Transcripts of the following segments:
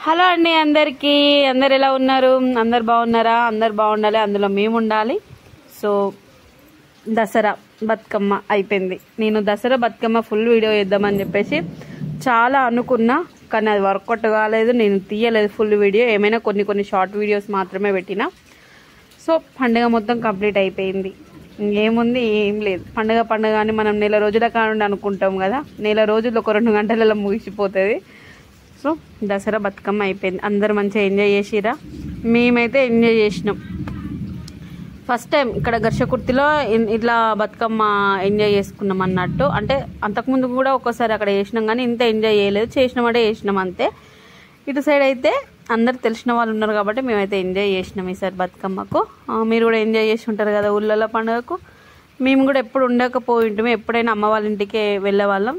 Hello అండి అందరికీ. అందరు ఎలా ఉన్నారు? అందరు బాగున్నారా? అందరు బాగుండాలి, అందులో మేము ఉండాలి. సో దసరా బతుకమ్మ అయిపోయింది. నేను దసరా బతుకమ్మ ఫుల్ వీడియో చేద్దామని చెప్పేసి చాలా అనుకున్నా, కానీ అది వర్కౌట్ కాలేదు. నేను తీయలేదు ఫుల్ వీడియో, ఏమైనా కొన్ని షార్ట్ వీడియోస్ మాత్రమే పెట్టినా. సో పండుగ మొత్తం కంప్లీట్ అయిపోయింది. ఏముంది, ఏం లేదు. పండుగ అని మనం నెల రోజుల కానుండి అనుకుంటాం కదా, నెల రోజులు ఒక 2 గంటలలో ముగిసిపోతుంది. సో దసరా బతుకమ్మ అయిపోయింది. అందరు మంచిగా ఎంజాయ్ చేసిరా? మేమైతే ఎంజాయ్ చేసినాం. ఫస్ట్ టైం ఇక్కడ ఘర్షకుర్తిలో ఇట్లా బతుకమ్మ ఎంజాయ్ చేసుకున్నాం అన్నట్టు. అంటే అంతకుముందు కూడా ఒక్కసారి అక్కడ చేసినాం, కానీ ఇంత ఎంజాయ్ చేయలేదు. చేసినామంటే చేసినాం అంతే. ఇటు సైడ్ అయితే అందరు తెలిసిన వాళ్ళు ఉన్నారు కాబట్టి మేమైతే ఎంజాయ్ చేసినాం ఈసారి బతుకమ్మకు. మీరు కూడా ఎంజాయ్ చేసి ఉంటారు కదా ఊళ్ళలో పండుగకు. మేము కూడా ఎప్పుడు ఉండకపోయి ఉంటాము, ఎప్పుడైనా అమ్మ వాళ్ళ ఇంటికి వెళ్ళే వాళ్ళం.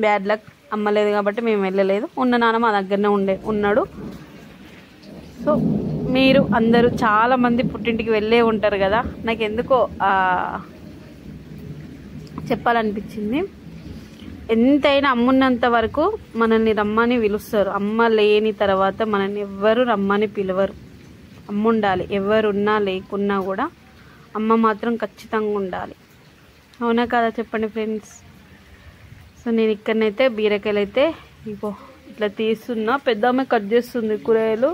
బ్యాడ్ లక్, అమ్మలేదు కాబట్టి మేము వెళ్ళలేదు. ఉన్న నాన్న మా దగ్గరనే ఉన్నాడు. సో మీరు అందరూ చాలామంది పుట్టింటికి వెళ్ళే ఉంటారు కదా. నాకు ఎందుకో చెప్పాలనిపించింది. ఎంతైనా అమ్మున్నంత వరకు మనల్ని రమ్మని పిలుస్తారు. అమ్మ లేని తర్వాత మనల్ని ఎవ్వరు రమ్మని పిలవరు. అమ్మ ఉండాలి, ఎవరున్నా లేకున్నా కూడా అమ్మ మాత్రం ఖచ్చితంగా ఉండాలి. అవునా కదా చెప్పండి ఫ్రెండ్స్? సో నేను ఇక్కడనైతే బీరకాయలు అయితే ఇట్లా తీస్తున్నా. పెద్దమ్మ కట్ చేస్తుంది కూరగాయలు.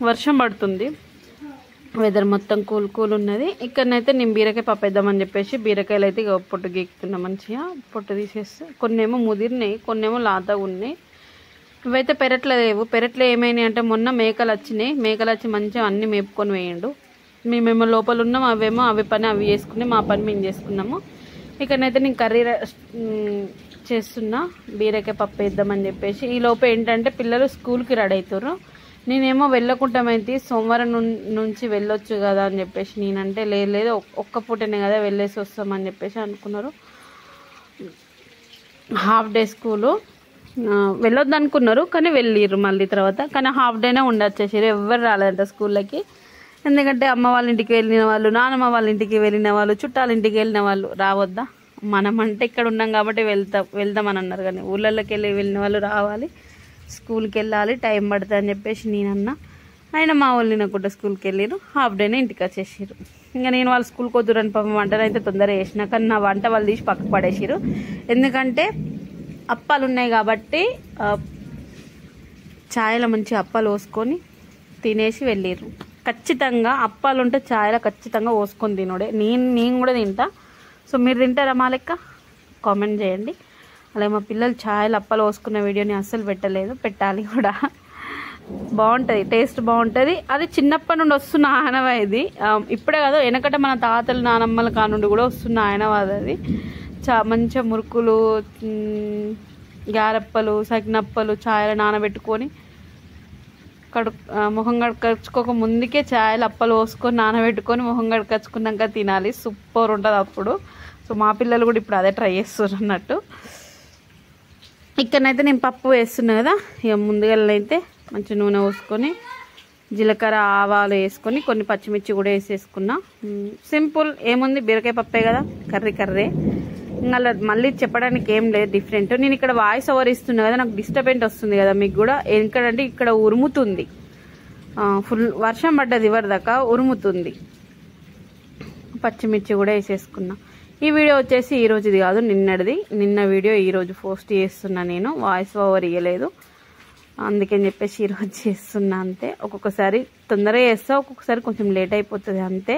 వర్షం పడుతుంది, వెదర్ మొత్తం కూల్ ఉన్నది. ఇక్కడనైతే నేను బీరకాయ పప్పు వేద్దామని చెప్పేసి బీరకాయలు అయితే పొట్టు గీక్కుతున్నా. మంచిగా పొట్టు తీసేస్తే కొన్నేమో ముదిరినాయి, కొన్నేమో లాతగా ఉన్నాయి. ఇవైతే పెరట్లో లేవు. పెరట్లో ఏమైనాయి అంటే మొన్న మేకలు వచ్చినాయి. మేకలు వచ్చి మంచిగా అన్నీ మేపుకొని వేయండు. మేమేమో లోపల ఉన్నాం, అవేమో అవి చేసుకుని మా పని మేము చేసుకున్నాము. ఇక్కడనైతే నేను కర్రీ చేస్తున్నా, బీరకాయ పప్పు వేద్దామని చెప్పేసి. ఈ లోపు ఏంటంటే పిల్లలు స్కూల్కి రెడీ అవుతారు. నేనేమో వెళ్ళకుంటామైతే సోమవారం నుంచి వెళ్ళొచ్చు కదా అని చెప్పేసి నేనంటే లేదు ఒక్క పూటనే కదా వెళ్ళేసి వస్తామని చెప్పేసి అనుకున్నారు. హాఫ్ డే స్కూలు వెళ్ళొద్దు అనుకున్నారు, కానీ వెళ్ళిర్రు మళ్ళీ తర్వాత. కానీ హాఫ్ డేనే ఉండొచ్చేసారు. ఎవరు రాలేదంట స్కూళ్ళకి. ఎందుకంటే అమ్మ వాళ్ళ ఇంటికి వెళ్ళిన వాళ్ళు, నాన్నమ్మ వాళ్ళ ఇంటికి వెళ్ళిన వాళ్ళు, చుట్టాల ఇంటికి వెళ్ళిన వాళ్ళు రావద్దా? మనం అంటే ఇక్కడ ఉన్నాం కాబట్టి వెళ్దామని అన్నారు. కానీ ఊళ్ళలోకి వెళ్ళిన వాళ్ళు రావాలి, స్కూల్కి వెళ్ళాలి, టైం పడుతుంది అని చెప్పేసి నేనన్నా. అయినా మా వాళ్ళు తినకుండా స్కూల్కి వెళ్ళారు. హాఫ్ డేనే ఇంటికి వచ్చేసారు. ఇంకా నేను వాళ్ళు స్కూల్కి వద్దురని పాపం వంటలు అయితే తొందరగా చేసిన, కానీ నా వంట వాళ్ళు తీసి పక్కకు పడేసారు. ఎందుకంటే అప్పాలు ఉన్నాయి కాబట్టి ఛాయలో మంచి అప్పాలు పోసుకొని తినేసి వెళ్ళారు. ఖచ్చితంగా అప్పాలు ఉంటే ఛాయలో ఖచ్చితంగా పోసుకొని తినడే. నేను కూడా తింటా. సో మీరు తింటారా మా లెక్క? కామెంట్ చేయండి. అలాగే మా పిల్లలు ఛాయలు అప్పాలు పోసుకున్న వీడియోని అస్సలు పెట్టలేదు, పెట్టాలి కూడా. బాగుంటుంది, టేస్ట్ బాగుంటుంది. అది చిన్నప్పటి నుండి వస్తున్న ఆనవాయిది. ఇప్పుడే కాదు, వెనకట మన తాతలు నానమ్మల కానుండి కూడా వస్తున్న ఆనవాది అది. మంచిగా మురుకులు, గారెప్పలు, సకినప్పలు ఛాయలు నానబెట్టుకొని మొహం కడుక్కోక ముందుకే ఛాయలు అప్పలు పోసుకొని నానబెట్టుకొని మొహం కడుక్కొచ్చుకున్నాక తినాలి. సూపర్ ఉంటుంది అప్పుడు. సో మా పిల్లలు కూడా ఇప్పుడు అదే ట్రై చేస్తున్నారు అన్నట్టు. ఇక్కడనైతే నేను పప్పు వేస్తున్నా కదా. ఇక ముందుగా అయితే మంచి నూనె పోసుకొని జీలకర్ర ఆవాలు వేసుకొని కొన్ని పచ్చిమిర్చి కూడా వేసేసుకున్నా. సింపుల్, ఏముంది, బీరకాయ పప్పే కదా, కర్రీ. ఇంకా మళ్ళీ చెప్పడానికి ఏం లేదు డిఫరెంట్. నేను ఇక్కడ వాయిస్ ఓవర్ ఇస్తున్నా కదా, నాకు డిస్టర్బెంట్ వస్తుంది కదా మీకు కూడా. ఎందుకంటే ఇక్కడ ఉరుముతుంది, ఫుల్ వర్షం పడ్డది ఇవరిదాకా, ఉరుముతుంది. పచ్చిమిర్చి కూడా వేసేసుకున్నా. ఈ వీడియో వచ్చేసి ఈరోజుది కాదు, నిన్న వీడియో ఈరోజు పోస్ట్ చేస్తున్నా. నేను వాయిస్ ఓవర్ ఇవ్వలేదు, అందుకని చెప్పేసి ఈరోజు చేస్తున్నా అంతే. ఒక్కొక్కసారి తొందరగా చేస్తా, ఒక్కొక్కసారి కొంచెం లేట్ అయిపోతుంది అంతే.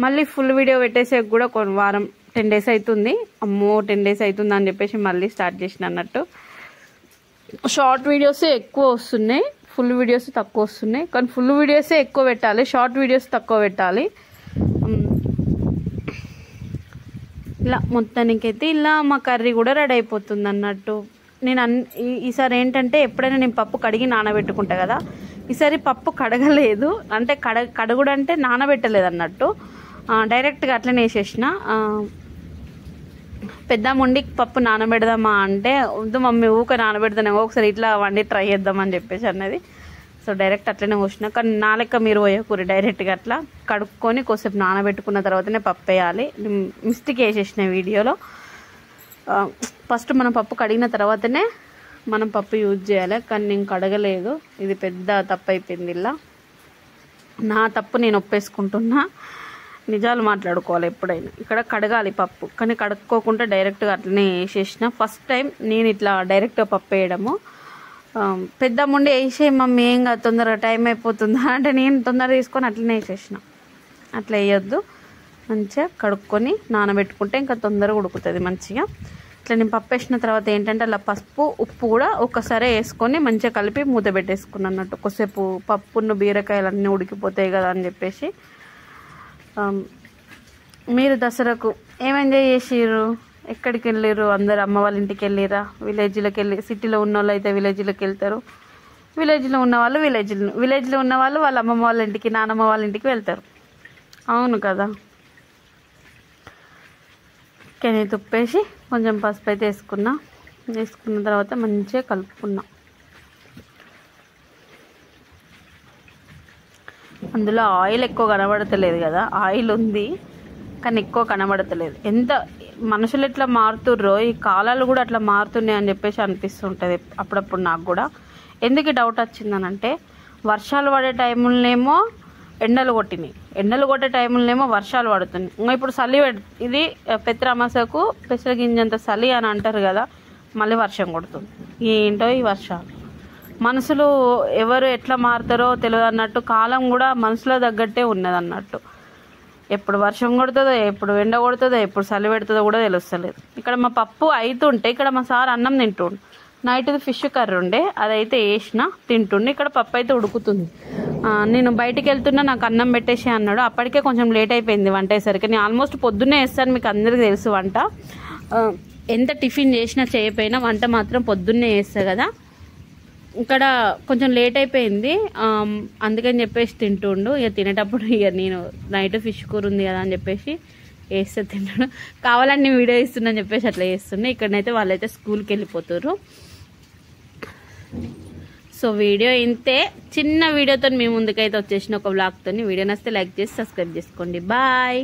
మళ్ళీ ఫుల్ వీడియో పెట్టేసే కూడా కొన్ని వారం 10 days అవుతుంది. అమ్మో 10 days అవుతుంది అని చెప్పేసి మళ్ళీ స్టార్ట్ చేసిన అన్నట్టు. షార్ట్ వీడియోసే ఎక్కువ వస్తున్నాయి, ఫుల్ వీడియోస్ తక్కువ వస్తున్నాయి. కానీ ఫుల్ వీడియోసే ఎక్కువ పెట్టాలి, షార్ట్ వీడియోస్ తక్కువ పెట్టాలి. ఇలా మొత్తానికైతే ఇలా మా కర్రీ కూడా రెడీ అయిపోతుంది అన్నట్టు. నేను ఈసారి ఏంటంటే ఎప్పుడైనా నేను పప్పు కడిగి నానబెట్టుకుంటా కదా, ఈసారి పప్పు కడగలేదు. అంటే కడుగుడు అంటే నానబెట్టలేదు అన్నట్టు, డైరెక్ట్గా అట్లనే వేసేసిన. పెద్దమ్మండి పప్పు నానబెడదామా అంటే, వద్దు మమ్మీ ఊక నానబెడతానే, ఒకసారి ఇట్లా వండి ట్రై చేద్దామని చెప్పేసి అన్నది. సో డైరెక్ట్ అట్లనే పోసిన. కానీ నా లెక్క మీరు పోయకూరి, డైరెక్ట్గా అట్లా కడుక్కొని కొద్దిసేపు నానబెట్టుకున్న తర్వాతనే పప్పు వేయాలి. మిస్టేక్ వేసేసిన వీడియోలో. ఫస్ట్ మనం పప్పు కడిగిన తర్వాతనే మనం పప్పు యూజ్ చేయాలి. కానీ నేను కడగలేదు, ఇది పెద్ద తప్పు అయిపోయింది. ఇలా నా తప్పు నేను ఒప్పేసుకుంటున్నా. నిజాలు మాట్లాడుకోవాలి ఎప్పుడైనా. ఇక్కడ కడగాలి పప్పు, కానీ కడుక్కోకుండా డైరెక్ట్గా అట్లనే వేసేసిన. ఫస్ట్ టైం నేను ఇట్లా డైరెక్ట్గా పప్పు వేయడము. పెద్దమ్ముండి వేసే మమ్మీ ఏం కాదు తొందరగా టైం అయిపోతుందా అంటే నేను తొందరగా తీసుకొని అట్లనే వేసేసిన. అట్లా వేయొద్దు, మంచిగా కడుక్కొని నానబెట్టుకుంటే ఇంకా తొందరగా ఉడుకుతుంది మంచిగా. ఇట్లా నేను పప్పు వేసిన తర్వాత ఏంటంటే అలా పసుపు ఉప్పు కూడా ఒక్కసారి వేసుకొని మంచిగా కలిపి మూత పెట్టేసుకున్నాను అన్నట్టు. కొద్దిసేపు పప్పును బీరకాయలు అన్నీ ఉడికిపోతాయి కదా అని చెప్పేసి. మీరు దసరాకు ఏం ఎంజాయ్ చేసిర్రు? ఎక్కడికి వెళ్ళారు? అందరు అమ్మ వాళ్ళ ఇంటికి వెళ్ళిరా? విలేజ్లోకి వెళ్ళి, సిటీలో ఉన్న వాళ్ళు అయితే విలేజ్లోకి వెళ్తారు, విలేజ్లో ఉన్న వాళ్ళు విలేజ్లో ఉన్న వాళ్ళు వాళ్ళ అమ్మమ్మ వాళ్ళ ఇంటికి నానమ్మ వాళ్ళ ఇంటికి వెళ్తారు. అవును కదా. కెనీ తుప్పేసి కొంచెం పసుపు అయితే వేసుకున్న తర్వాత మంచిగా కలుపుకున్నా. అందులో ఆయిల్ ఎక్కువ కనబడతలేదు కదా, ఆయిల్ ఉంది కానీ ఎక్కువ కనబడతలేదు. ఎంత మనుషులు ఎట్లా మారుతుర్రో ఈ కాలాలు కూడా అట్లా మారుతున్నాయి అని చెప్పేసి అనిపిస్తుంటుంది అప్పుడప్పుడు నాకు కూడా. ఎందుకు డౌట్ వచ్చిందనంటే, వర్షాలు పడే టైంలోనేమో ఎండలు కొట్టినాయి, ఎండలు కొట్టే టైంలోనేమో వర్షాలు పడుతున్నాయి. ఇంకా ఇప్పుడు చలి ఇది పెత్రామాసకు పెసర గింజంత చలి అని అంటారు కదా, మళ్ళీ వర్షం కొడుతుంది. ఏంటో ఈ వర్షాలు, మనుషులు ఎవరు ఎట్లా మారుతారో తెలియదు అన్నట్టు. కాలం కూడా మనుషుల తగ్గట్టే ఉన్నది అన్నట్టు. ఎప్పుడు వర్షం కొడుతుందో, ఎప్పుడు ఎండ కొడుతుందో, ఎప్పుడు చలి పెడుతుందో కూడా తెలుస్తలేదు. ఇక్కడ మా పప్పు అవుతుంటే ఇక్కడ మా సార్ అన్నం తింటుండు. నైట్ది ఫిష్ కర్రీ ఉండే, అదైతే వేసిన తింటుండే. ఇక్కడ పప్పు అయితే ఉడుకుతుంది. నేను బయటికి వెళ్తున్నా, నాకు అన్నం పెట్టేసి అన్నాడు. అప్పటికే కొంచెం లేట్ అయిపోయింది వంట అయ్యేసరికి. నేను ఆల్మోస్ట్ పొద్దున్నే వేస్తాను, మీకు అందరికీ తెలుసు వంట. ఎంత టిఫిన్ చేసినా చేయకపోయినా వంట మాత్రం పొద్దున్నే వేస్తా కదా. ఇక్కడ కొంచెం లేట్ అయిపోయింది, అందుకని చెప్పేసి తింటుండు. ఇక తినేటప్పుడు ఇక నేను నైట్ ఫిష్ కూర ఉంది కదా అని చెప్పేసి వేస్తే తింటాడు. కావాలని నేను వీడియో ఇస్తున్నా అని చెప్పేసి అట్లా చేస్తుండే. ఇక్కడనైతే వాళ్ళైతే స్కూల్కి వెళ్ళిపోతారు. సో వీడియో ఇంతే, చిన్న వీడియోతో మీ ముందుకైతే వచ్చేసిన ఒక వ్లాగ్తో. వీడియో నచ్చితే లైక్ చేసి సబ్స్క్రైబ్ చేసుకోండి. బాయ్.